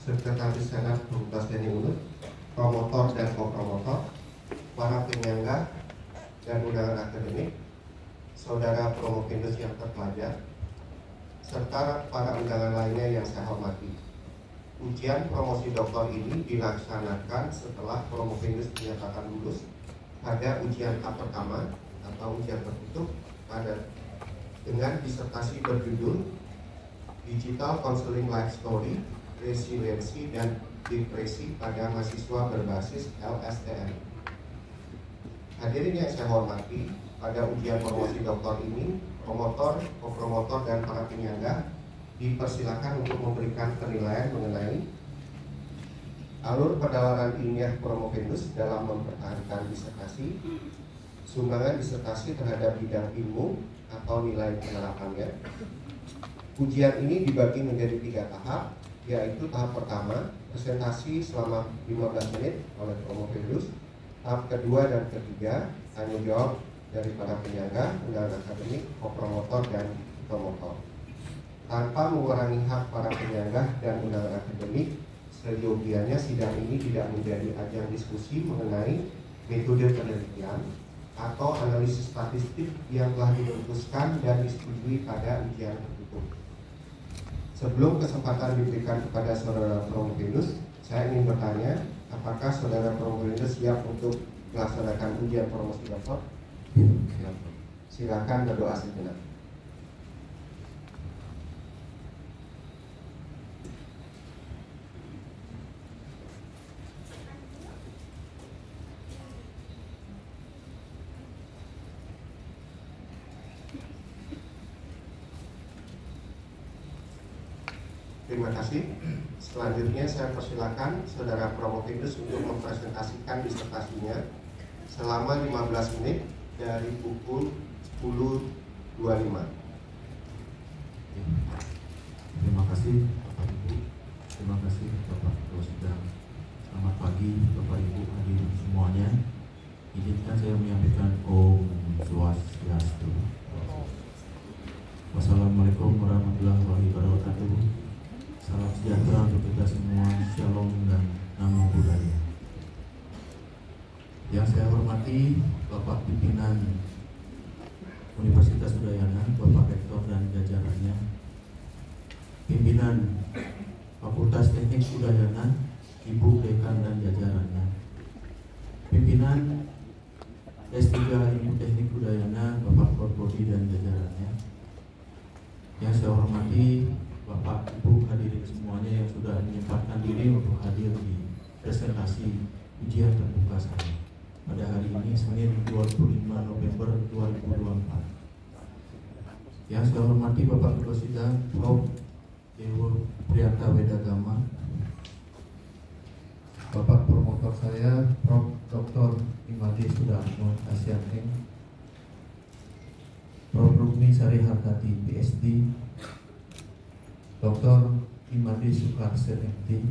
Sekretaris Senat Fakultas Teknik Unut, promotor dan kopromotor, para penyangga dan undangan akademik, saudara Promopindus yang terpelajar, serta para undangan lainnya yang saya hormati. Ujian promosi doktor ini dilaksanakan setelah Promopindus dinyatakan lulus pada ujian tahap pertama atau ujian tertutup dengan disertasi berjudul Digital Counseling Life Story, Resiliensi dan Depresi pada mahasiswa berbasis LSTM. Hadirin yang saya hormati, pada ujian promosi doktor ini, promotor, kopromotor, dan para penyangga dipersilakan untuk memberikan penilaian mengenai alur penawaran ilmiah Promopindus dalam mempertahankan disertasi, sumbangan disertasi terhadap bidang ilmu atau nilai penerapannya. Ujian ini dibagi menjadi 3 tahap, yaitu tahap pertama, presentasi selama 15 menit oleh Promopindus. Tahap kedua dan ketiga, tanya jawab dari para penyangga, undangan akademik, kopromotor, dan promotor. Tanpa mengurangi hak para penyangga dan undangan akademik, seyogianya sidang ini tidak menjadi ajang diskusi mengenai metode penelitian atau analisis statistik yang telah diputuskan dan disetujui pada ujian tertutup. Sebelum kesempatan diberikan kepada saudara Promopindus, saya ingin bertanya, apakah saudara Promopindus siap untuk melaksanakan ujian promosi doktor? Silakan berdoa sejenak. Terima kasih. Selanjutnya saya persilakan saudara Promopindus untuk mempresentasikan disertasinya selama 15 menit dari pukul 10.25. Terima kasih Bapak Ibu, terima kasih Bapak Ketua Sidang. Selamat pagi Bapak Ibu hadirin semuanya. Izinkan saya menyampaikan Om Swastiastu. Wassalamualaikum warahmatullahi wabarakatuh. Salam sejahtera untuk kita semua, Shalom dan Namo Buddhaya. Yang saya hormati Bapak Pimpinan Universitas Udayana, Bapak Rektor dan jajarannya, Pimpinan Fakultas Teknik Udayana, Ibu Dekan dan jajarannya, Pimpinan S3 Ilmu Teknik Udayana, Bapak Korprodi dan jajarannya. Yang saya hormati Bapak Ibu hadirin semuanya yang sudah menyempatkan diri untuk hadir di presentasi ujian terbuka saya pada hari ini Senin 25 November 2024. Yang saya hormati Bapak Ketua Sidang Prof. Dewo Priyata Wedagama, Bapak promotor saya Prof. Dr. Imade Sudarmo Asiating, Prof. Rukmi Sari Hartati PhD, Dr. Imade Sukarse MT,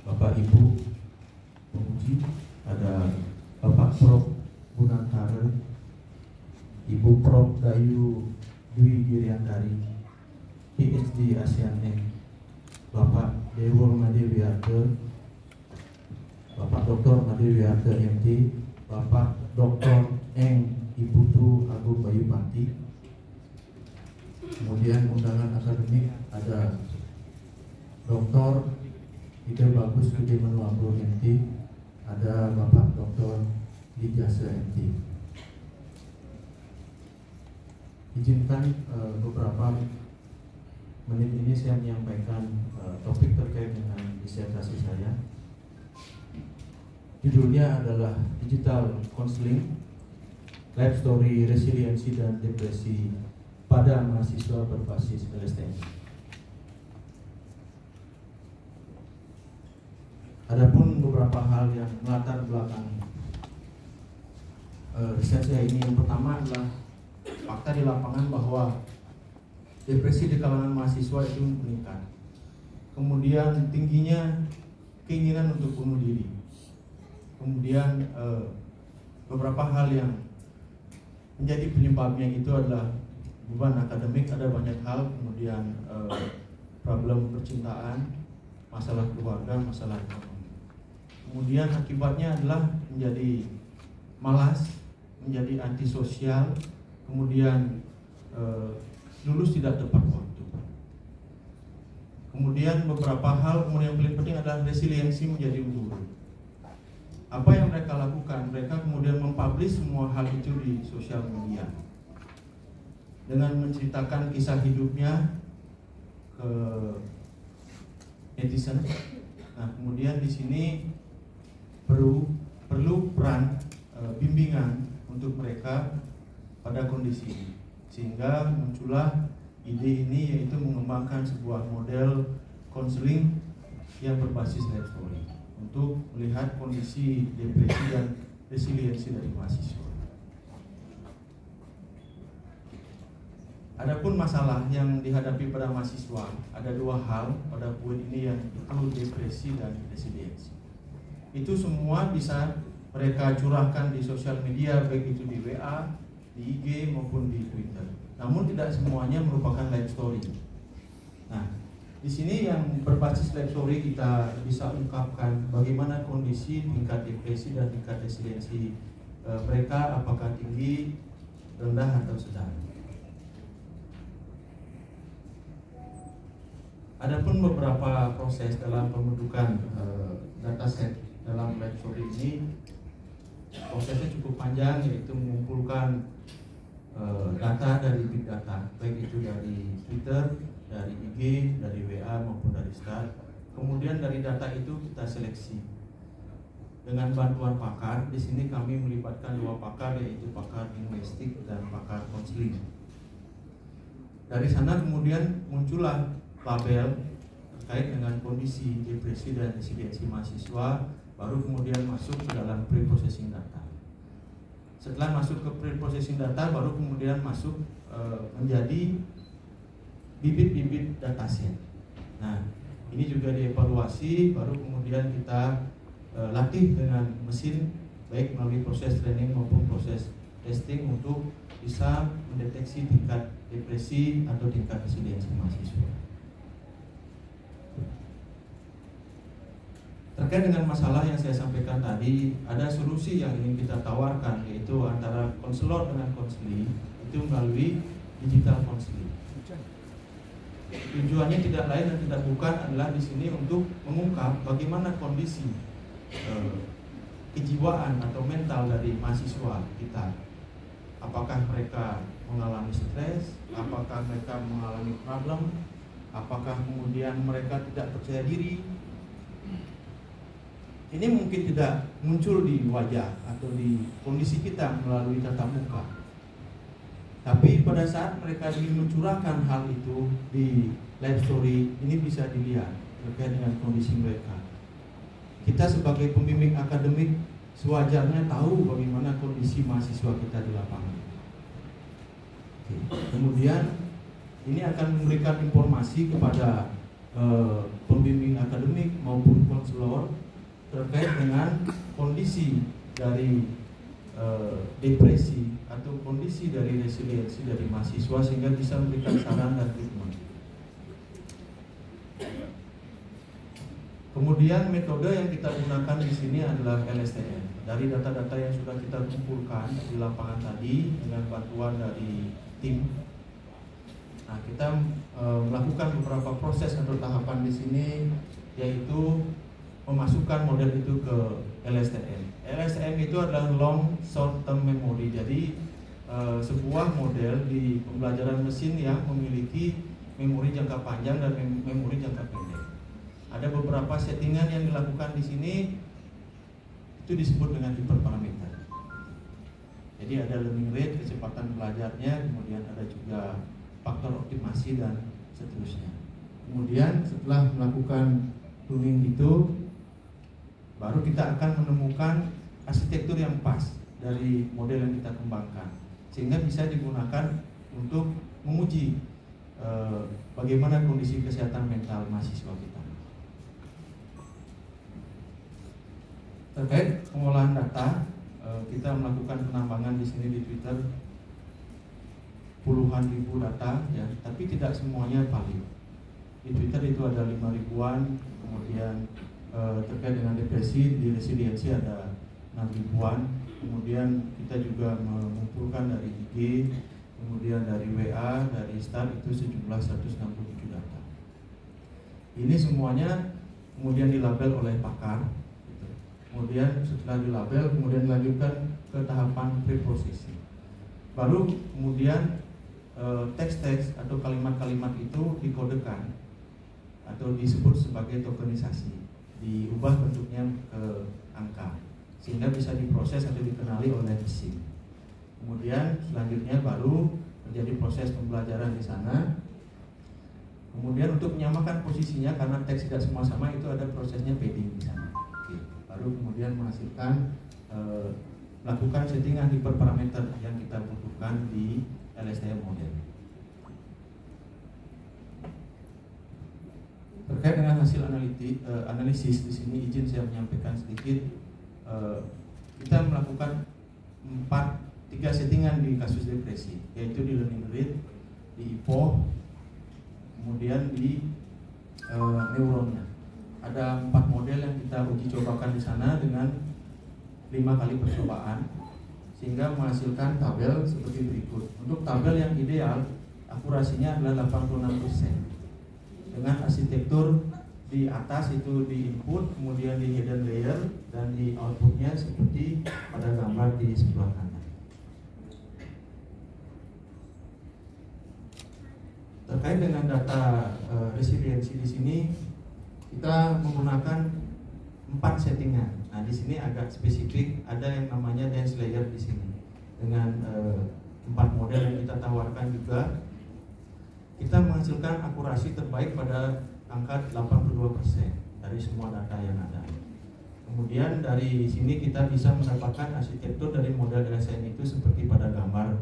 Bapak Ibu penguji, ada Bapak Prof. Gunantara, Ibu Prof. Dayu Dwi Giriandari PhD ASEAN M, Bapak Dewo Made Wiarta, Bapak Dr. Made Wiarta MT, Bapak Dr. Eng Iputu Agung Bayu Pati. Kemudian undangan akademik ada Dr. Ide Bagus Gede Manuabro MT, ada Bapak Dr. Dijasa MT. Izinkan beberapa menit ini saya menyampaikan topik terkait dengan disertasi saya. Judulnya adalah Digital Counseling, Life Story, Resiliensi dan Depresi pada mahasiswa berbasis LSTM. Adapun beberapa hal yang melatar belakang riset saya ini, yang pertama adalah fakta di lapangan bahwa depresi di kalangan mahasiswa itu meningkat. Kemudian tingginya keinginan untuk bunuh diri. Kemudian beberapa hal yang menjadi penyebabnya itu adalah beban akademik, ada banyak hal, kemudian problem percintaan, masalah keluarga, masalah ekonomi. Kemudian akibatnya adalah menjadi malas, menjadi antisosial, kemudian lulus tidak tepat waktu. Kemudian beberapa hal, kemudian yang paling penting adalah resiliensi menjadi unggul. Apa yang mereka lakukan? Mereka kemudian mempublish semua hal itu di sosial media dengan menceritakan kisah hidupnya ke netizen. Nah, kemudian di sini perlu peran bimbingan untuk mereka pada kondisi ini, sehingga muncullah ide ini, yaitu mengembangkan sebuah model konseling yang berbasis life story untuk melihat kondisi depresi dan resiliensi dari mahasiswa. Adapun masalah yang dihadapi pada mahasiswa, ada dua hal pada poin ini, yang itu depresi dan resiliensi. Itu semua bisa mereka curahkan di sosial media, baik itu di WA, di IG maupun di Twitter. Namun tidak semuanya merupakan life story. Nah, di sini yang berbasis life story kita bisa ungkapkan bagaimana kondisi tingkat depresi dan tingkat resiliensi mereka, apakah tinggi, rendah atau sedang. Adapun beberapa proses dalam pembentukan dataset dalam life story ini, prosesnya cukup panjang, yaitu mengumpulkan data dari big data, baik itu dari Twitter, dari IG, dari WA maupun dari Start. Kemudian dari data itu kita seleksi dengan bantuan pakar. Di sini kami melibatkan dua pakar, yaitu pakar linguistik dan pakar konseling. Dari sana kemudian muncullah label terkait dengan kondisi depresi dan resiliensi mahasiswa, baru kemudian masuk ke dalam pre-processing data. Setelah masuk ke pre-processing data, baru kemudian masuk menjadi bibit-bibit dataset. Nah, ini juga dievaluasi, baru kemudian kita latih dengan mesin, baik melalui proses training maupun proses testing, untuk bisa mendeteksi tingkat depresi atau tingkat resiliensi mahasiswa. Terkait dengan masalah yang saya sampaikan tadi, ada solusi yang ingin kita tawarkan, yaitu antara konselor dengan konseli, itu melalui digital counseling. Tujuannya tidak lain dan tidak bukan adalah di sini untuk mengungkap bagaimana kondisi kejiwaan atau mental dari mahasiswa kita. Apakah mereka mengalami stres, apakah mereka mengalami problem, apakah kemudian mereka tidak percaya diri. Ini mungkin tidak muncul di wajah atau di kondisi kita melalui tatap muka. Tapi pada saat mereka ingin mencurahkan hal itu di live story, ini bisa dilihat terkait dengan kondisi mereka. Kita sebagai pembimbing akademik sewajarnya tahu bagaimana kondisi mahasiswa kita di lapangan. Kemudian ini akan memberikan informasi kepada pembimbing akademik maupun konselor terkait dengan kondisi dari depresi atau kondisi dari resiliensi dari mahasiswa, sehingga bisa memberikan saran dan treatment. Kemudian metode yang kita gunakan di sini adalah LSTM. Dari data-data yang sudah kita kumpulkan di lapangan tadi dengan bantuan dari tim, nah kita melakukan beberapa proses atau tahapan di sini, yaitu memasukkan model itu ke LSTM. LSTM itu adalah long short term memory. Jadi sebuah model di pembelajaran mesin yang memiliki memori jangka panjang dan memori jangka pendek. Ada beberapa settingan yang dilakukan di sini, itu disebut dengan hiperparameter. Jadi ada learning rate, kecepatan belajarnya, kemudian ada juga faktor optimasi dan seterusnya. Kemudian setelah melakukan tuning itu, baru kita akan menemukan arsitektur yang pas dari model yang kita kembangkan, sehingga bisa digunakan untuk menguji bagaimana kondisi kesehatan mental mahasiswa kita. Terkait pengolahan data, kita melakukan penambangan di sini di Twitter puluhan ribu data, ya, tapi tidak semuanya valid. Di Twitter itu ada 5 ribuan, kemudian terkait dengan depresi di resiliensi ada 6 ribuan, kemudian kita juga mengumpulkan dari IG, kemudian dari WA, dari Start itu sejumlah 167 data. Ini semuanya kemudian dilabel oleh pakar, gitu. Kemudian setelah dilabel, kemudian dilanjutkan ke tahapan preprocessing. Baru kemudian teks-teks atau kalimat-kalimat itu dikodekan atau disebut sebagai tokenisasi, diubah bentuknya ke angka sehingga bisa diproses atau dikenali oleh mesin. Kemudian selanjutnya baru terjadi proses pembelajaran di sana. Kemudian untuk menyamakan posisinya karena teks tidak semua sama, itu ada prosesnya padding di sana. Oke. Baru kemudian menghasilkan melakukan settingan hiperparameter yang kita butuhkan di LSTM model. Terkait dengan hasil analisis di sini izin saya menyampaikan sedikit. Kita melakukan 3 settingan di kasus depresi, yaitu di learning rate, di IPO, kemudian di neuronnya. Ada 4 model yang kita uji cobakan di sana dengan 5 kali percobaan sehingga menghasilkan tabel seperti berikut. Untuk tabel yang ideal akurasinya adalah 86% dengan arsitektur di atas itu di input, kemudian di hidden layer, dan di outputnya seperti pada gambar di sebelah kanan. Terkait dengan data resiliensi di sini kita menggunakan 4 settingan. Nah, di sini agak spesifik, ada yang namanya dense layer di sini. Dengan 4 model yang kita tawarkan juga, kita menghasilkan akurasi terbaik pada angka 82% dari semua data yang ada. Kemudian dari sini kita bisa mendapatkan arsitektur dari model LSTM itu seperti pada gambar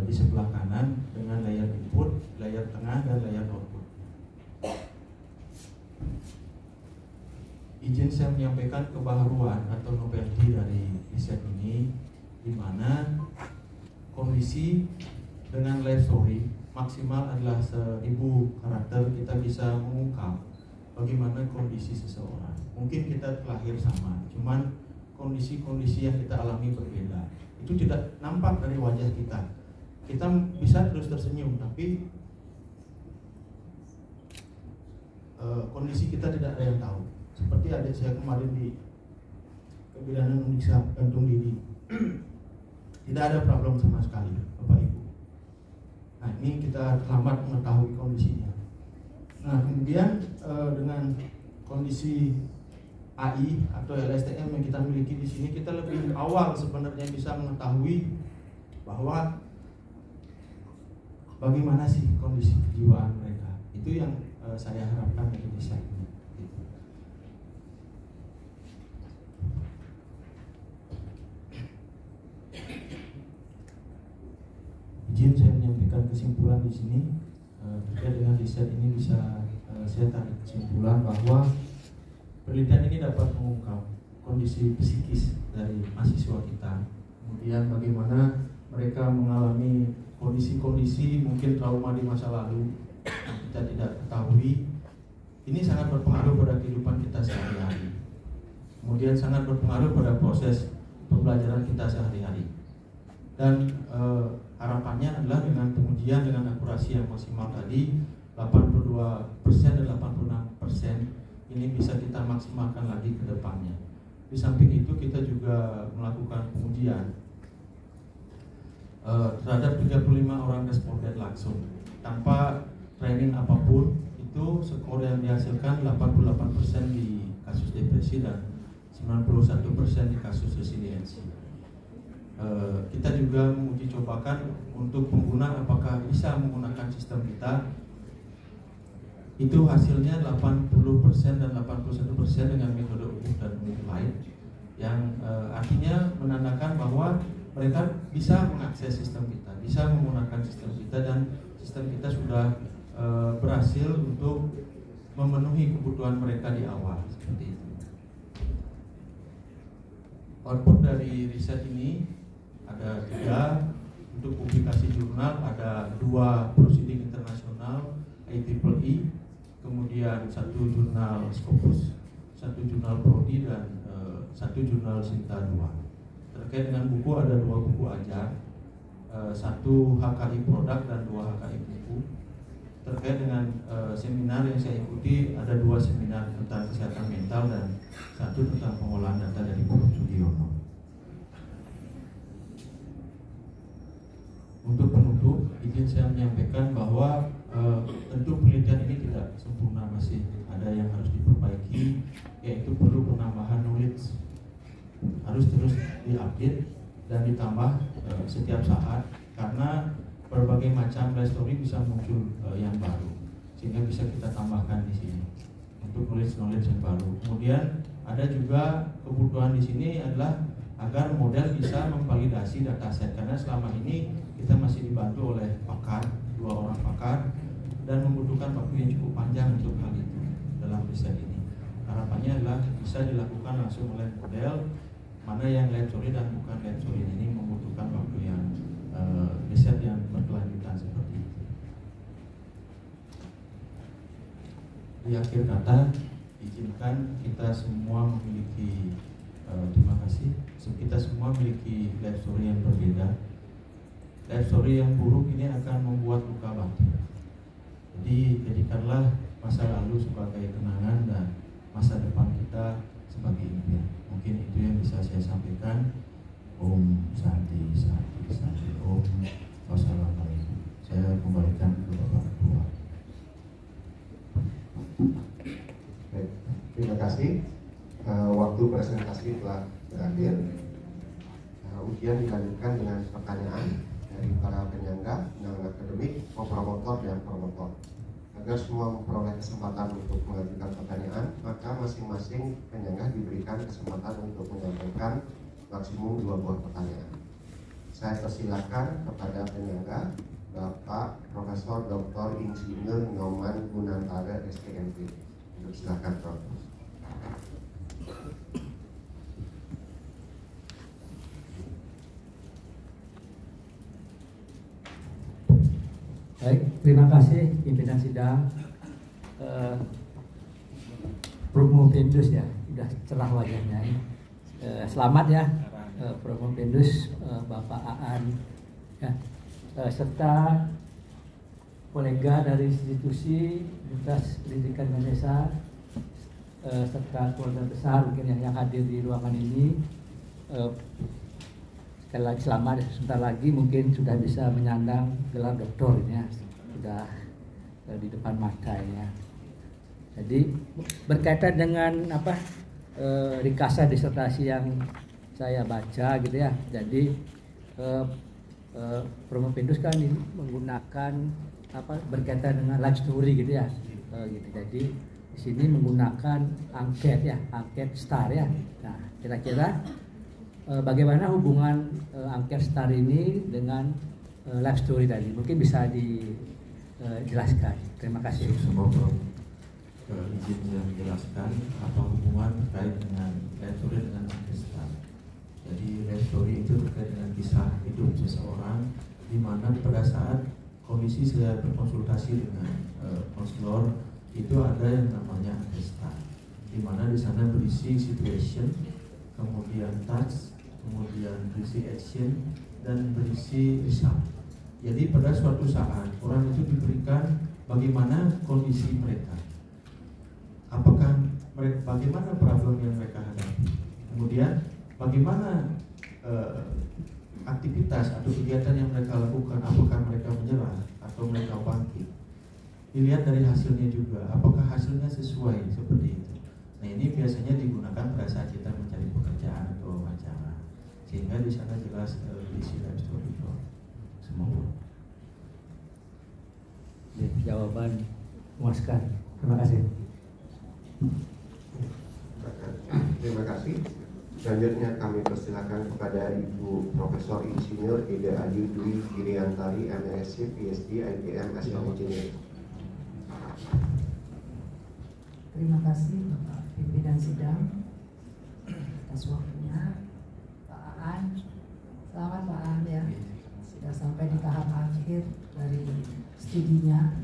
di sebelah kanan dengan layer input, layer tengah, dan layer output. Izin saya menyampaikan kebaharuan atau novelty dari riset ini, di mana kondisi dengan life story maksimal adalah 1000 karakter kita bisa mengungkap bagaimana kondisi seseorang. Mungkin kita terlahir sama, cuman kondisi-kondisi yang kita alami berbeda. Itu tidak nampak dari wajah kita. Kita bisa terus tersenyum, tapi kondisi kita tidak ada yang tahu. Seperti adik saya kemarin di kebidanan Uniksa gantung diri, tidak ada problem sama sekali, Bapak Ibu. Nah, ini kita terlambat mengetahui kondisinya. Nah, kemudian dengan kondisi AI atau LSTM yang kita miliki di sini, kita lebih awal sebenarnya bisa mengetahui bahwa bagaimana sih kondisi kejiwaan mereka. Itu yang saya harapkan dari riset ini. Izin saya menyampaikan kesimpulan di sini. Terkait dengan riset ini bisa saya tarik kesimpulan bahwa penelitian ini dapat mengungkap kondisi psikis dari mahasiswa kita. Kemudian bagaimana mereka mengalami kondisi-kondisi mungkin trauma di masa lalu yang kita tidak ketahui. Ini sangat berpengaruh pada kehidupan kita sehari-hari. Kemudian sangat berpengaruh pada proses pembelajaran kita sehari-hari. Dan harapannya adalah dengan pengujian dengan akurasi yang maksimal tadi 82% dan 86% ini bisa kita maksimalkan lagi ke depannya. Di samping itu kita juga melakukan pengujian terhadap 35 orang responden langsung tanpa training apapun. Itu skor yang dihasilkan 88% di kasus depresi dan 91% di kasus resiliensi. Kita juga menguji cobakan untuk pengguna apakah bisa menggunakan sistem kita. Itu hasilnya 80% dan 81% dengan metode umum dan lain, yang artinya menandakan bahwa mereka bisa mengakses sistem kita, bisa menggunakan sistem kita, dan sistem kita sudah berhasil untuk memenuhi kebutuhan mereka di awal, seperti itu. Output dari riset ini ada 3 untuk publikasi jurnal, ada 2 proceeding internasional IEEE, kemudian 1 jurnal Scopus, 1 jurnal Prodi, dan 1 jurnal Sinta 2. Terkait dengan buku ada 2 buku ajar, 1 HKI produk dan 2 HKI buku. Terkait dengan seminar yang saya ikuti, ada 2 seminar tentang kesehatan mental dan 1 tentang pengolahan data dari Prof. Sudiono. Untuk penutup, izin saya menyampaikan bahwa tentu penelitian ini tidak sempurna, masih ada yang harus diperbaiki, yaitu perlu penambahan knowledge, harus terus diupdate dan ditambah setiap saat, karena berbagai macam life story bisa muncul yang baru, sehingga bisa kita tambahkan di sini untuk knowledge yang baru. Kemudian ada juga kebutuhan di sini adalah agar model bisa memvalidasi dataset, karena selama ini kita masih dibantu oleh pakar, 2 orang pakar, dan membutuhkan waktu yang cukup panjang untuk hal itu dalam riset ini. Harapannya adalah bisa dilakukan langsung oleh model, mana yang life story dan bukan life story ini membutuhkan waktu yang riset yang berkelanjutan seperti itu. Di akhir kata, izinkan kita semua memiliki terima kasih. Kita semua memiliki life story yang berbeda. Life story yang buruk ini akan membuat luka batin. Jadi jadikanlah masa lalu sebagai kenangan dan masa depan kita sebagai impian. Mungkin itu yang bisa saya sampaikan. Om Santi, Santi, Santi. Om. Wassalamualaikum. Saya kembalikan ke Bapak Ketua. Baik, terima kasih. Waktu presentasi telah berakhir. Ujian dilanjutkan dengan pertanyaan dari para penyangga, penyelenggara akademik, promotor dan promotor. Agar semua memperoleh kesempatan untuk mengajukan pertanyaan, maka masing-masing penyangga diberikan kesempatan untuk menyampaikan maksimum 2 buah pertanyaan. Saya persilakan kepada penyangga Bapak Profesor Dr. Insinyur Nyoman Gunantara STMP. Untuk silakan, Prof. Baik, terima kasih pimpinan sidang. Prof. Mupendus ya, sudah cerah wajahnya. Selamat ya, Prof. Mupendus, Bapak Aan, ya, serta kolega dari institusi Universitas Pendidikan Indonesia, serta keluarga besar mungkin yang hadir di ruangan ini. Sekali lagi selamat, sebentar lagi mungkin sudah bisa menyandang gelar doktor ini ya, sudah di depan mata ya. Jadi berkaitan dengan ringkasan disertasi yang saya baca gitu ya. Jadi Prof. Mupendus kan ini menggunakan berkaitan dengan life story gitu ya. Gitu. Jadi di sini menggunakan angket ya, angket STAR ya. Nah, kira-kira bagaimana hubungan angket STAR ini dengan life story tadi? Mungkin bisa dijelaskan. Terima kasih. Semoga izin yang menjelaskan apa hubungan terkait dengan life story dengan angket STAR. Jadi life story itu terkait dengan kisah hidup seseorang, di mana pada saat kondisi saya berkonsultasi dengan konselor, itu ada yang namanya angket STAR, di mana di sana berisi situation, kemudian task, kemudian berisi action, dan berisi result. Jadi pada suatu saat orang itu diberikan bagaimana kondisi mereka, bagaimana problem yang mereka hadapi, kemudian bagaimana aktivitas atau kegiatan yang mereka lakukan, apakah mereka menyerah atau mereka bangkit. Dilihat dari hasilnya juga, apakah hasilnya sesuai seperti itu. Nah, ini biasanya digunakan pada saat kita mencari pekerjaan atau wawancara, sehingga di sana jelas isi life story itu. Semoga jawaban memuaskan. Terima kasih. Terima kasih. Selanjutnya kami persilakan kepada Ibu Profesor Insinyur Ida Ayu Dwi Giriantari, MSc, PhD, IPM, S.M. Engineering. Terima kasih Bapak pimpinan sidang atas waktunya. Pak Aan, selamat Pak Aan ya, sudah sampai di tahap akhir dari studinya,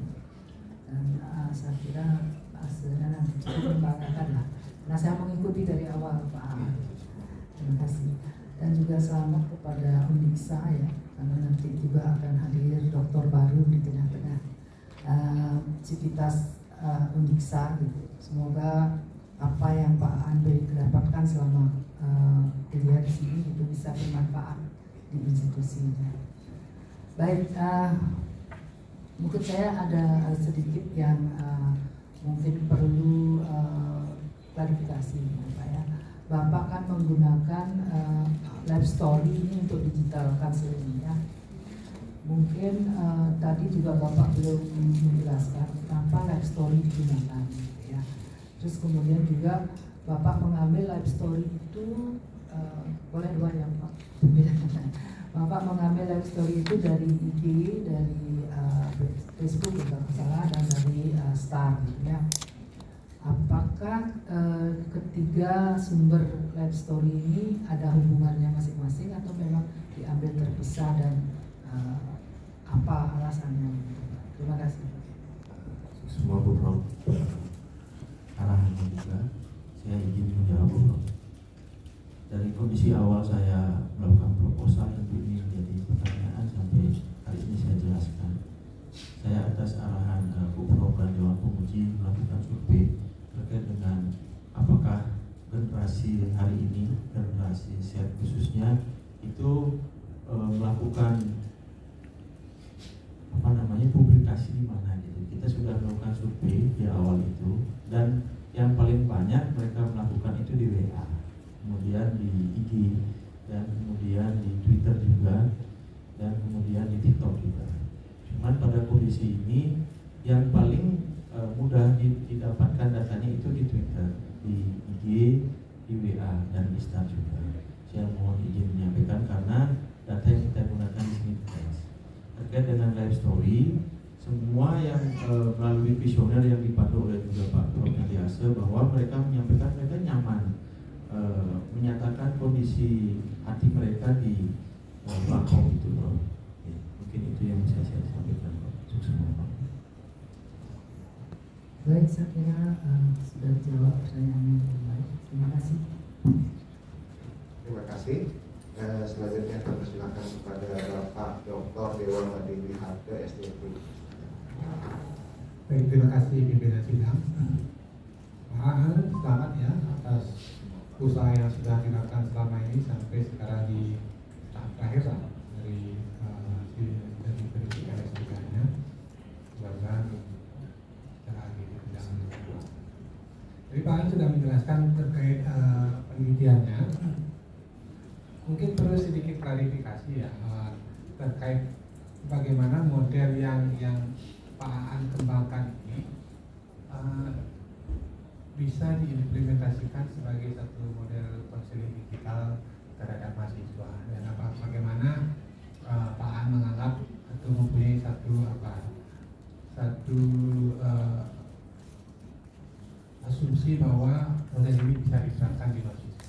dan saya kira membanggakan lah. Nah, saya mengikuti dari awal Pak Aan. Terima kasih. Dan juga selamat kepada Undiksa ya, karena nanti juga akan hadir dokter baru di tengah-tengah civitas Undiksa gitu. Semoga apa yang Pak Aan dapatkan selama kuliah di sini itu bisa bermanfaat di institusinya. Baik, mungkin saya ada sedikit yang mungkin perlu klarifikasi Pak ya. Bapak kan menggunakan live story ini untuk digital counseling ya. Mungkin tadi juga Bapak belum menjelaskan kenapa live story digunakan ya. Terus kemudian juga Bapak mengambil live story itu boleh dua ya Pak. Bapak mengambil live story itu dari IG, dari Facebook kalau salah, dan dari Star gitu ya. Apakah ketiga sumber live story ini ada hubungannya masing-masing atau memang diambil terpisah dan apa alasannya? Terima kasih. Semua beberapa arahannya juga saya ingin menjawab dulu. Dari kondisi awal saya melakukan proposal tentu ini menjadi pertanyaan sampai hari ini saya jelaskan. Saya atas arahan Gubernur dan Dewan Penguji melakukan survei terkait dengan apakah generasi hari ini, generasi Z khususnya itu melakukan publikasi di mana gitu. Kita sudah melakukan survei di awal itu, dan yang paling banyak mereka melakukan itu di WA, kemudian di IG, dan kemudian di Twitter juga, dan kemudian di TikTok juga. Cuman pada kondisi ini yang paling mudah didapatkan datanya itu di Twitter, di IG, di WA, dan di Star juga. Saya mohon izin menyampaikan karena data yang kita gunakan di sini terkait dengan live story, semua yang melalui visioner yang dipandu oleh juga Pak Prof. Yantiase, bahwa mereka menyampaikan mereka nyaman menyatakan kondisi hati mereka di platform itu, Bro. Ya, mungkin itu yang bisa saya sampaikan, Bro. Sukses, Bro. Baik, saya kira sudah dijawab pertanyaannya dengan baik. Terima kasih. Terima kasih. Selanjutnya kami persilakan kepada Bapak Dr. Dewan Madini Harga, SDM. Baik, terima kasih pimpinan sidang. Pak Aan, selamat ya atas usaha yang sudah dilakukan selama ini sampai sekarang di tahap terakhir lah dari verifikasi S3-nya. Mudah-mudahan Jadi Pak Aan sudah menjelaskan terkait penelitiannya. Mungkin perlu sedikit klarifikasi ya terkait bagaimana model yang Pak Aan kembangkan ini bisa diimplementasikan sebagai satu model konseling digital terhadap mahasiswa, dan bagaimana Pak Aan menganggap atau mempunyai satu asumsi bahwa model ini bisa diterapkan di mahasiswa.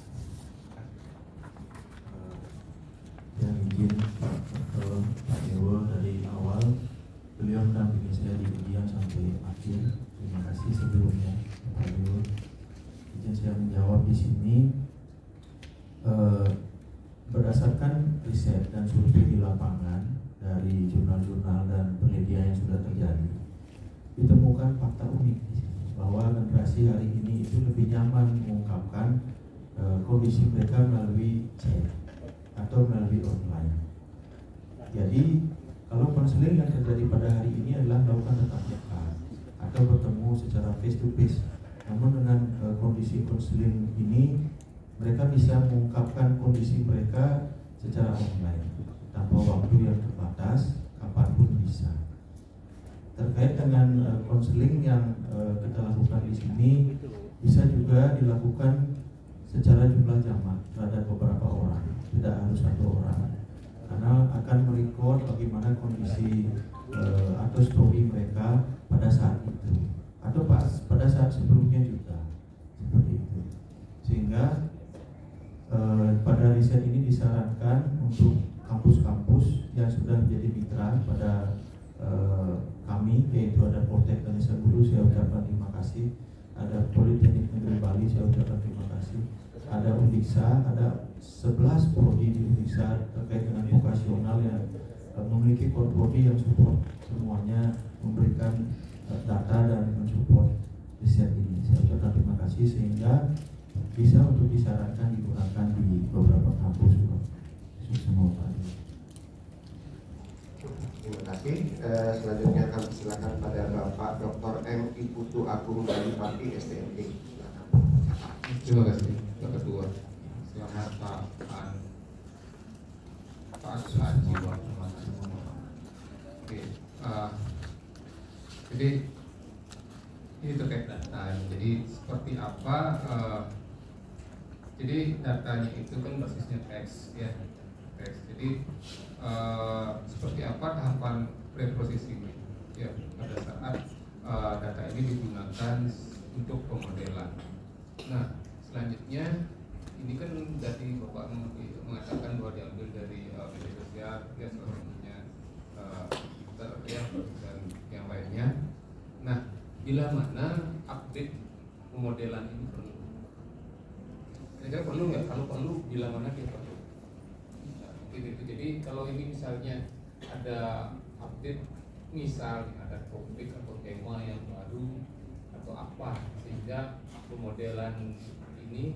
Yang izin Pak Dewa dari awal beliau mendampingi saya di ujian sampai akhir. Terima kasih sebelumnya Pak Dewa. Izin saya menjawab di sini berdasarkan riset dan survei di lapangan dari jurnal-jurnal dan penelitian yang sudah terjadi, ditemukan fakta unik di sini bahwa generasi hari ini itu lebih nyaman mengungkapkan kondisi mereka melalui chat atau melalui online. Jadi kalau konseling yang terjadi pada hari ini adalah melakukan tatap muka atau bertemu secara face to face. Namun dengan kondisi konseling ini mereka bisa mengungkapkan kondisi mereka secara online tanpa waktu yang terbatas, kapanpun bisa. Terkait dengan konseling yang kita lakukan di sini bisa juga dilakukan secara jumlah jamak terhadap beberapa orang, tidak harus satu orang, karena akan merekod bagaimana kondisi atau story mereka pada saat itu atau pada saat sebelumnya juga seperti itu. Sehingga pada riset ini disarankan untuk kampus-kampus yang sudah menjadi mitra pada kami, yaitu ada Poltek Ganesha Guru, saya ucapkan terima kasih. Ada Politeknik Negeri Bali, saya ucapkan terima kasih. Ada Undiksa, ada 11 prodi di Undiksa terkait dengan vokasional yang memiliki prodi yang support semuanya, memberikan data dan mensupport riset ini. Saya ucapkan terima kasih sehingga bisa untuk disarankan digunakan di beberapa kampus semua. Terima kasih. Selanjutnya kami silakan pada Bapak Dr. M. Iputu Agung dari Pati STMP. Terima kasih Pak Ketua. Selamat Pak Haji. Oke, jadi ini terkait data. Jadi seperti apa? Jadi datanya itu kan basisnya teks, ya. Teks. Jadi seperti apa tahapan preprocessing ya pada saat data ini digunakan untuk pemodelan. Nah, selanjutnya ini kan dari Bapak mengatakan bahwa diambil dari media sosial, ya salah satunya Twitter ya dan yang lainnya. Nah, bila mana update pemodelan ini perlu? Kira-kira perlu nggak? Kalau perlu, bila mana dia perlu? Jadi kalau ini misalnya ada update, misal ada topik atau tema yang baru atau apa, sehingga pemodelan ini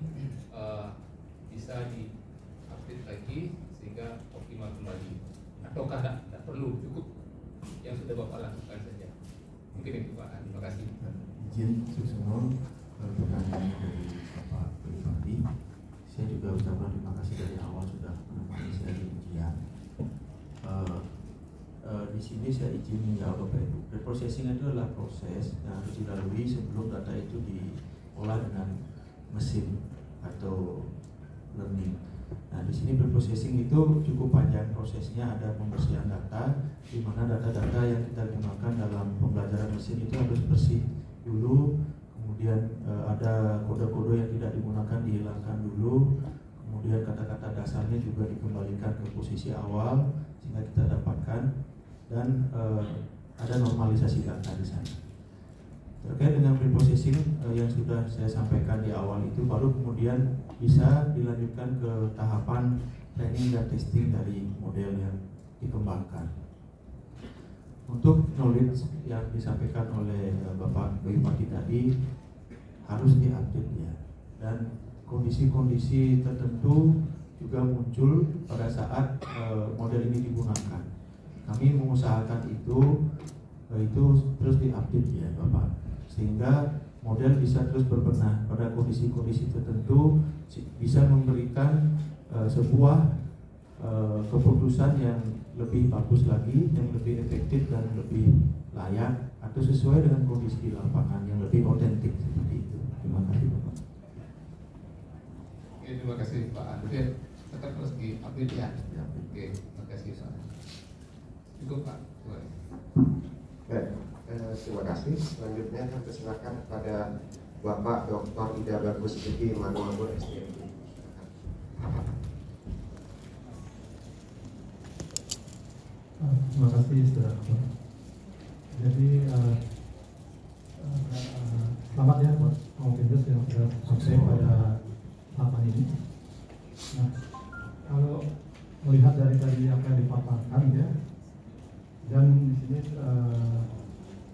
bisa di-update lagi sehingga optimal kembali, ataukah tidak perlu, cukup yang sudah Bapak lakukan saja? Mungkin itu Pak. Terima kasih. Izin Susuno, pertanyaan dari Bapak Pribadi. Saya juga ucapkan terima kasih dari awal sudah menemani saya di ujian. Di sini saya izin menjawab Bapak Ibu. Preprocessing itu adalah proses yang harus dilalui sebelum data itu diolah dengan mesin atau learning. Nah, di sini preprocessing itu cukup panjang prosesnya. Ada pembersihan data, di mana data-data yang kita gunakan dalam pembelajaran mesin itu harus bersih dulu. Kemudian ada kode-kode yang tidak digunakan dihilangkan dulu. Kemudian kata-kata dasarnya juga dikembalikan ke posisi awal sehingga kita dapatkan, dan ada normalisasi data di sana. Terkait dengan preprocessing yang sudah saya sampaikan di awal itu, baru kemudian bisa dilanjutkan ke tahapan training dan testing dari model yang dikembangkan. Untuk knowledge yang disampaikan oleh Bapak Bupati tadi harus diupdate ya, dan kondisi-kondisi tertentu juga muncul pada saat model ini digunakan. Kami mengusahakan itu terus diupdate ya Bapak, sehingga model bisa terus berbenah pada kondisi-kondisi tertentu, bisa memberikan sebuah keputusan yang lebih bagus lagi, yang lebih efektif dan lebih layak, atau sesuai dengan kondisi di lapangan yang lebih otentik seperti itu. Terima kasih Bapak. Oke, terima kasih Pak Andri. Tetap harus di-update ya. Oke, terima kasih Pak. Cukup Pak. Baik, terima kasih. Selanjutnya kami persilakan kepada Bapak Dr. Ida Bagus Gigi Manuago STMP. Terima kasih saudara. Jadi selamat ya buat Alvinus yang sudah sampai pada tahapan ini. Nah, kalau melihat dari tadi apa yang dipaparkan ya, dan di sini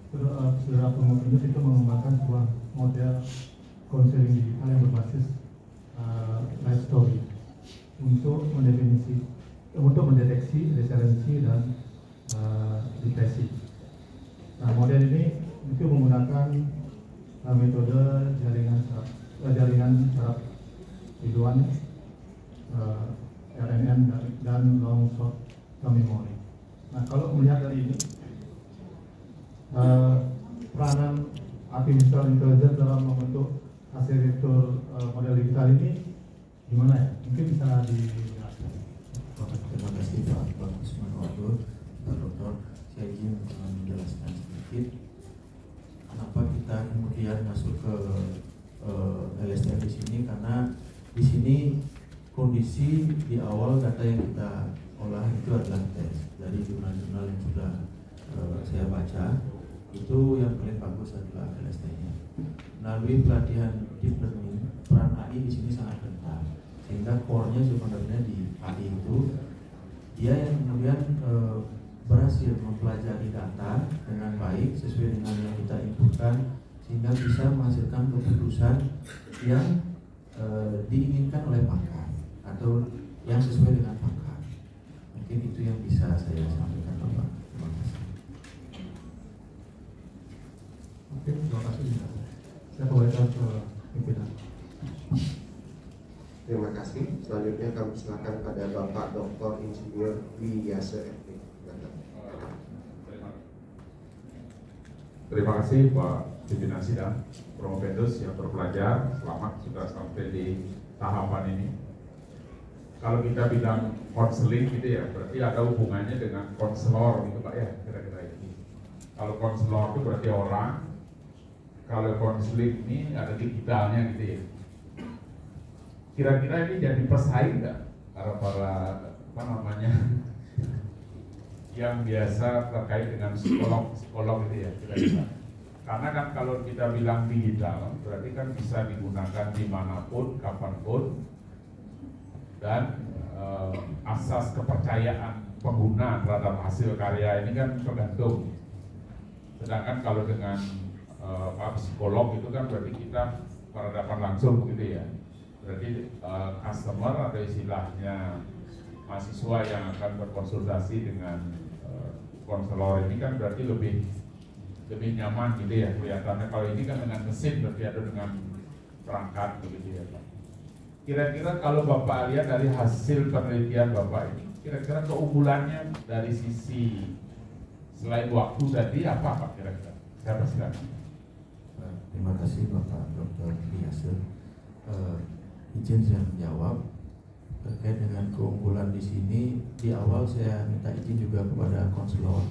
saudara Alvinus itu mengembangkan sebuah model konseling digital yang berbasis life story untuk mendeteksi referensi dan depresi. Nah, model ini itu menggunakan metode jaringan saraf biduan, RNN dan long short term memory. Nah, kalau melihat dari ini, peranan artificial intelligence dalam membentuk arsitektur model digital ini gimana ya? Mungkin bisa dijelaskan. Terima kasih Pak Bagus Manuago, Pak Dokter. Saya izin menjelaskan sedikit kenapa kita kemudian masuk ke LSTM di sini, karena di sini kondisi di awal data yang kita olah itu adalah teks dari jurnal-jurnal yang sudah saya baca itu yang paling bagus adalah LSD-nya. Melalui pelatihan deep learning, peran AI di sini sangat kental, sehingga core-nya sebenarnya di AI itu dia yang kemudian berhasil mempelajari data dengan baik sesuai dengan yang kita inputkan, sehingga bisa menghasilkan keputusan yang diinginkan oleh pakar atau yang sesuai dengan pakar. Mungkin itu yang bisa saya sampaikan, Bapak. Terima kasih. Oke, terima kasih. Saya kembalikan ke pimpinan. Terima kasih. Selanjutnya kami silakan pada Bapak Dr. Insinyur Wiyase FP. Terima kasih Pak Pimpinan Sidang, Promovendus yang terpelajar, selamat sudah sampai di tahapan ini. Kalau kita bilang konseling gitu ya, berarti ada hubungannya dengan konselor gitu Pak ya, kira-kira ini. Kalau konselor itu berarti orang, kalau konseling ini ada digitalnya gitu ya. Kira-kira ini jadi pesaing nggak para apa namanya yang biasa terkait dengan psikolog itu ya kira-kira. Karena kan kalau kita bilang digital berarti kan bisa digunakan dimanapun, kapanpun, dan asas kepercayaan pengguna terhadap hasil karya ini kan tergantung. Sedangkan kalau dengan psikolog itu kan berarti kita berhadapan langsung gitu ya. Berarti customer atau istilahnya mahasiswa yang akan berkonsultasi dengan konselor ini kan berarti lebih nyaman gitu ya kelihatannya. Kalau ini kan dengan mesin berarti ada dengan perangkat begitu ya Pak. Kira-kira kalau Bapak lihat dari hasil penelitian Bapak ini, kira-kira keunggulannya dari sisi selain waktu tadi apa Pak kira-kira? Saya persilakan. Terima kasih Bapak Dr. Wiyase. Izin saya menjawab terkait dengan keunggulan di sini. Di awal saya minta izin juga kepada konselor,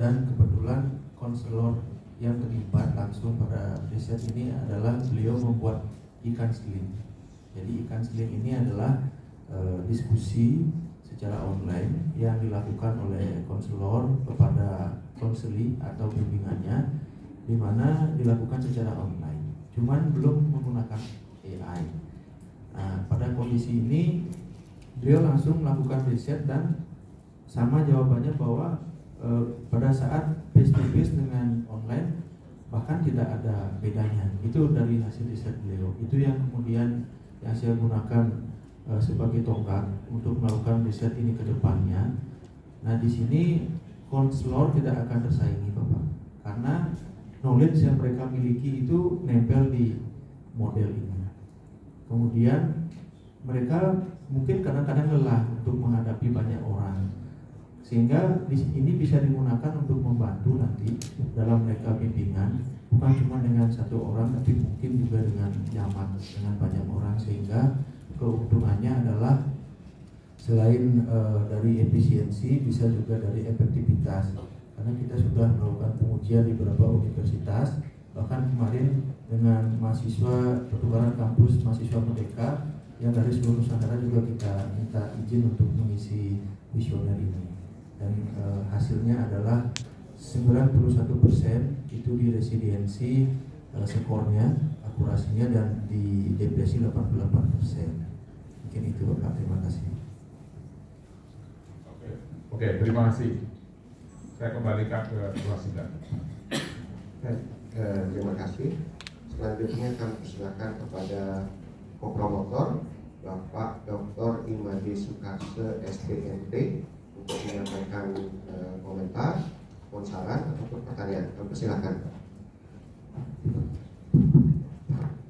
dan kebetulan konselor yang terlibat langsung pada riset ini adalah beliau membuat ikan seling. Jadi ikan seling ini adalah diskusi secara online yang dilakukan oleh konselor kepada konseli atau bimbingannya, di mana dilakukan secara online, cuman belum menggunakan AI. Nah, pada kondisi ini beliau langsung melakukan riset dan sama jawabannya bahwa pada saat face to face dengan online bahkan tidak ada bedanya. Itu dari hasil riset beliau. Itu yang kemudian yang saya gunakan sebagai tonggak untuk melakukan riset ini ke depannya. Nah, di sini konselor tidak akan tersaingi Bapak, karena knowledge yang mereka miliki itu nempel di model ini. Kemudian mereka mungkin kadang-kadang lelah untuk menghadapi banyak orang, sehingga ini bisa digunakan untuk membantu nanti dalam mereka bimbingan, bukan cuma dengan satu orang, tapi mungkin juga dengan nyaman dengan banyak orang, sehingga keuntungannya adalah selain dari efisiensi bisa juga dari efektivitas, karena kita sudah melakukan pengujian di beberapa universitas. Bahkan kemarin dengan mahasiswa pertukaran kampus mahasiswa Merdeka yang dari seluruh Nusantara juga kita minta izin untuk mengisi kuesioner ini, dan hasilnya adalah 91% itu di resiliensi skornya, akurasinya, dan di depresi 88%. Mungkin itu Bapak, terima kasih. Oke, terima kasih. Saya kembalikan ke Sidang. Terima kasih. Selanjutnya kami persilakan kepada kopromotor Bapak Dr. Imade Sukarse SPNT untuk menyampaikan komentar, saran ataupun pertanyaan. Kami persilakan.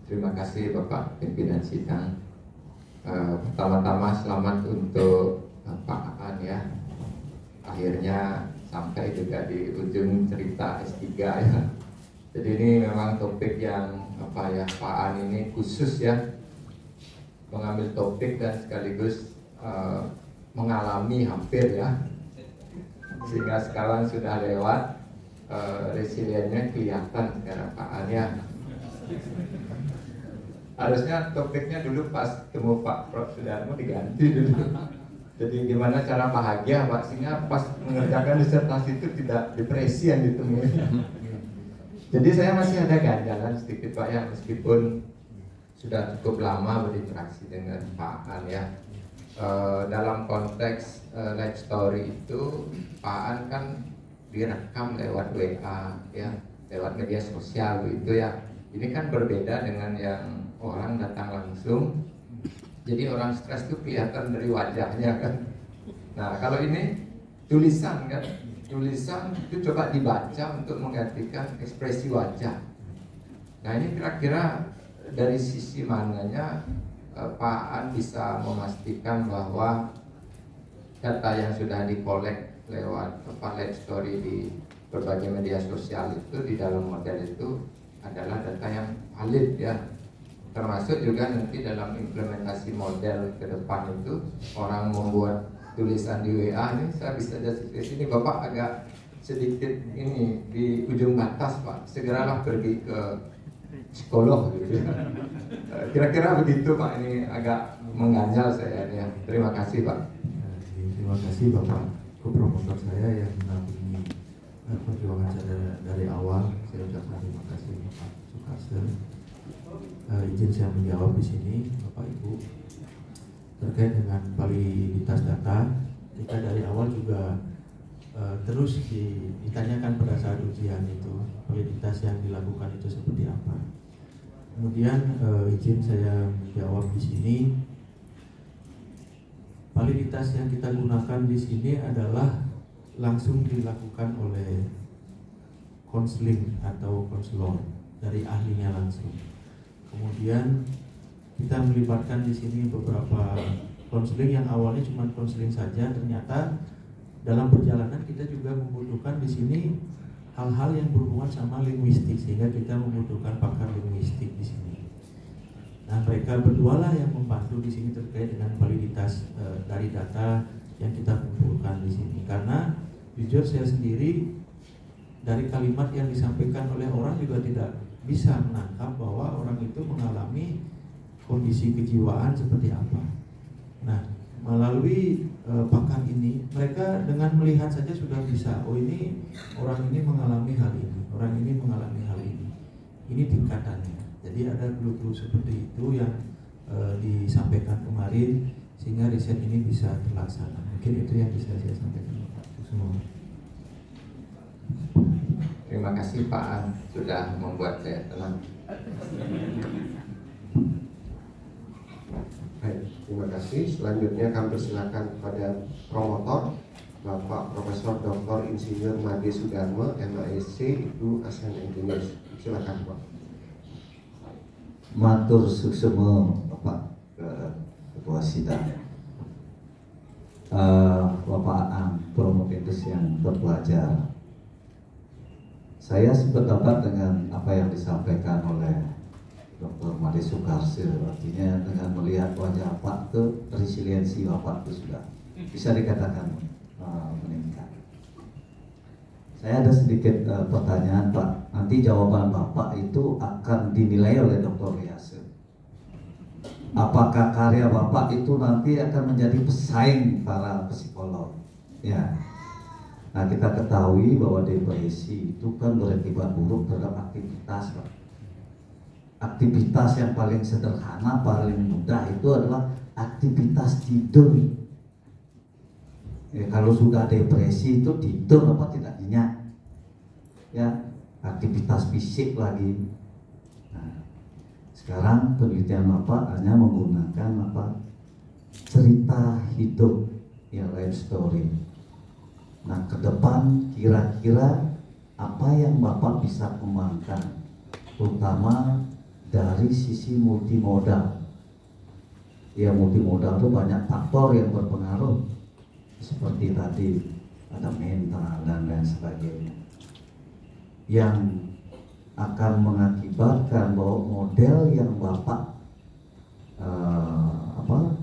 Terima kasih Bapak Pimpinan Sidang. Pertama-tama selamat untuk Pak Aan ya. Akhirnya sampai juga di ujung cerita S3 ya. Jadi ini memang topik yang Pak Aan ini khusus ya, mengambil topik dan sekaligus mengalami hampir ya, sehingga sekarang sudah lewat, resiliennya kelihatan sekarang Pak Aan ya. Harusnya topiknya dulu pas temu Pak Prof Sudarmo diganti dulu. Jadi gimana cara bahagia Pak sehingga pas mengerjakan disertasi itu tidak depresi yang ditemui. Jadi saya masih ada ganjalan sedikit Pak ya, meskipun sudah cukup lama berinteraksi dengan Pak An ya. Dalam konteks life story itu Pak An kan direkam lewat WA ya, lewat media sosial gitu ya. Ini kan berbeda dengan yang orang datang langsung. Jadi orang stres itu kelihatan dari wajahnya kan. Nah kalau ini tulisan kan, tulisan itu coba dibaca untuk menggantikan ekspresi wajah. Nah ini kira-kira dari sisi mananya Pak An bisa memastikan bahwa data yang sudah dikolek lewat live story di berbagai media sosial itu di dalam model itu adalah data yang valid ya, termasuk juga nanti dalam implementasi model ke depan itu orang membuat tulisan di WA ini saya bisa jadi di sini Bapak agak sedikit ini di ujung batas Pak, segeralah pergi ke psikolog gitu ya. Kira-kira begitu Pak, ini agak mengganjal saya ya. Terima kasih Pak. Terima kasih Bapak promotor saya yang mendampingi perjuangan saya dari awal. Saya ucapkan terima kasih Bapak Sukarse. Izin saya menjawab di sini Bapak Ibu terkait dengan validitas data. Kita dari awal juga terus ditanyakan pada saat ujian itu validitas yang dilakukan itu seperti apa. Kemudian izin saya menjawab di sini. Validitas yang kita gunakan di sini adalah langsung dilakukan oleh konseling atau konselor dari ahlinya langsung. Kemudian kita melibatkan di sini beberapa konseling yang awalnya cuma konseling saja, ternyata dalam perjalanan kita juga membutuhkan di sini hal-hal yang berhubungan sama linguistik, sehingga kita membutuhkan pakar linguistik di sini. Nah, mereka berdua lah yang membantu di sini terkait dengan validitas dari data yang kita kumpulkan di sini. Karena jujur saya sendiri dari kalimat yang disampaikan oleh orang juga tidak bisa menangkap bahwa orang itu mengalami kondisi kejiwaan seperti apa. Nah, melalui pakar ini mereka dengan melihat saja sudah bisa, oh ini orang ini mengalami hal ini, orang ini mengalami hal ini. Ini tingkatannya. Jadi ada clue-clue seperti itu yang disampaikan kemarin sehingga riset ini bisa terlaksana. Mungkin itu yang bisa saya sampaikan Bapak semua. Terima kasih Pak An sudah membuat saya tenang. Baik, terima kasih. Selanjutnya kami persilakan kepada promotor Bapak Profesor Dr. Insinyur Made Sudarmo, MASc, itu ASN Engineers. Silakan Pak. Matur suksema Bapak Ketua Sidang, Bapak An, promovitis yang terpelajar. Saya sependapat dengan apa yang disampaikan oleh Dr. Made Sukarse. Artinya dengan melihat wajah Pak itu resiliensi Bapak itu sudah bisa dikatakan meningkat. Saya ada sedikit pertanyaan Pak. Nanti jawaban Bapak itu akan dinilai oleh Dr. Riase. Apakah karya Bapak itu nanti akan menjadi pesaing para psikolog? Ya. Nah, kita ketahui bahwa depresi itu kan berakibat buruk terhadap aktivitas Pak. Aktivitas yang paling sederhana, paling mudah itu adalah aktivitas tidur. Ya, kalau sudah depresi itu tidur apa tidak nyenyak, ya aktivitas fisik lagi. Nah, sekarang penelitian Bapak hanya menggunakan cerita hidup, ya life story. Nah, ke depan kira-kira apa yang Bapak bisa kembangkan, terutama dari sisi multimodal. Ya, multimodal itu banyak faktor yang berpengaruh, seperti tadi ada mental dan lain sebagainya, yang akan mengakibatkan bahwa model yang Bapak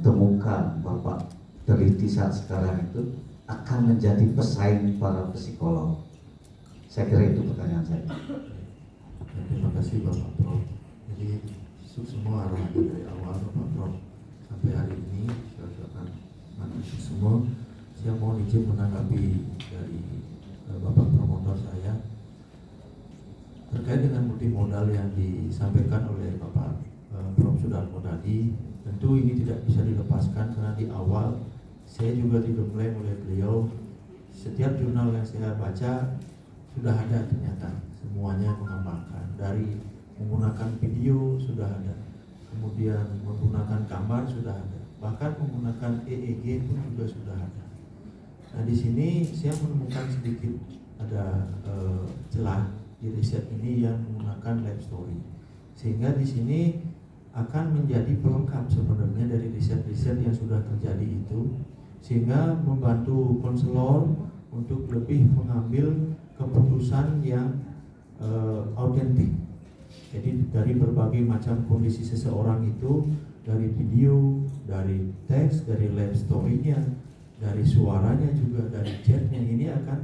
temukan, Bapak teliti saat sekarang itu akan menjadi pesaing para psikolog. Saya kira itu pertanyaan saya. Terima kasih Bapak Prof. Jadi semua arahan dari awal Bapak Prof sampai hari ini saya ucapkan semua. Saya mohon izin menanggapi dari Bapak promotor saya terkait dengan multimodal yang disampaikan oleh Bapak Prof. Sudarmo tadi. Tentu ini tidak bisa dilepaskan karena di awal saya juga digembleng oleh beliau. Setiap jurnal yang saya baca sudah ada ternyata semuanya mengembangkan, dari menggunakan video sudah ada, kemudian menggunakan gambar sudah ada, bahkan menggunakan EEG pun juga sudah ada. Nah di sini saya menemukan sedikit ada celah di riset ini yang menggunakan life story, sehingga di sini akan menjadi pelengkap sebenarnya dari riset-riset yang sudah terjadi itu, sehingga membantu konselor untuk lebih mengambil keputusan yang autentik. Jadi dari berbagai macam kondisi seseorang itu, dari video, dari teks, dari life story-nya, dari suaranya juga, dari chatnya, ini akan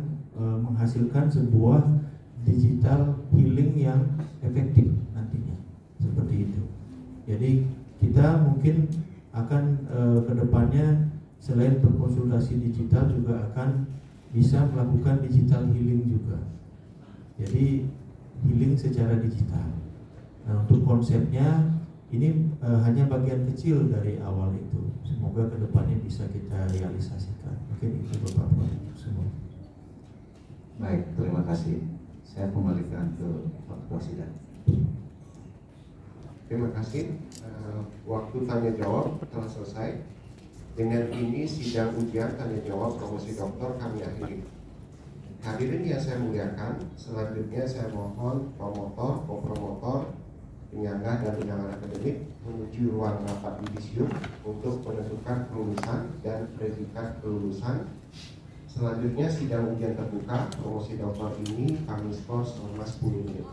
menghasilkan sebuah digital healing yang efektif nantinya, seperti itu. Jadi kita mungkin akan kedepannya selain berkonsultasi digital juga akan bisa melakukan digital healing juga. Jadi healing secara digital. Nah untuk konsepnya ini hanya bagian kecil dari awal itu. Semoga kedepannya bisa kita realisasikan. Mungkin itu Bapak semua. Baik, terima kasih. Saya kembalikan ke Pak Presiden. Terima kasih. Waktu tanya jawab telah selesai. Dengan ini sidang ujian tanya jawab promosi doktor kami akhiri. Hadirin yang saya muliakan, selanjutnya saya mohon promotor, kopromotor, penyangga dan undangan akademik menuju ruang rapat yudisium untuk menentukan kelulusan dan predikat kelulusan. Selanjutnya sidang ujian terbuka promosi doktor ini kami skor selama 10 menit.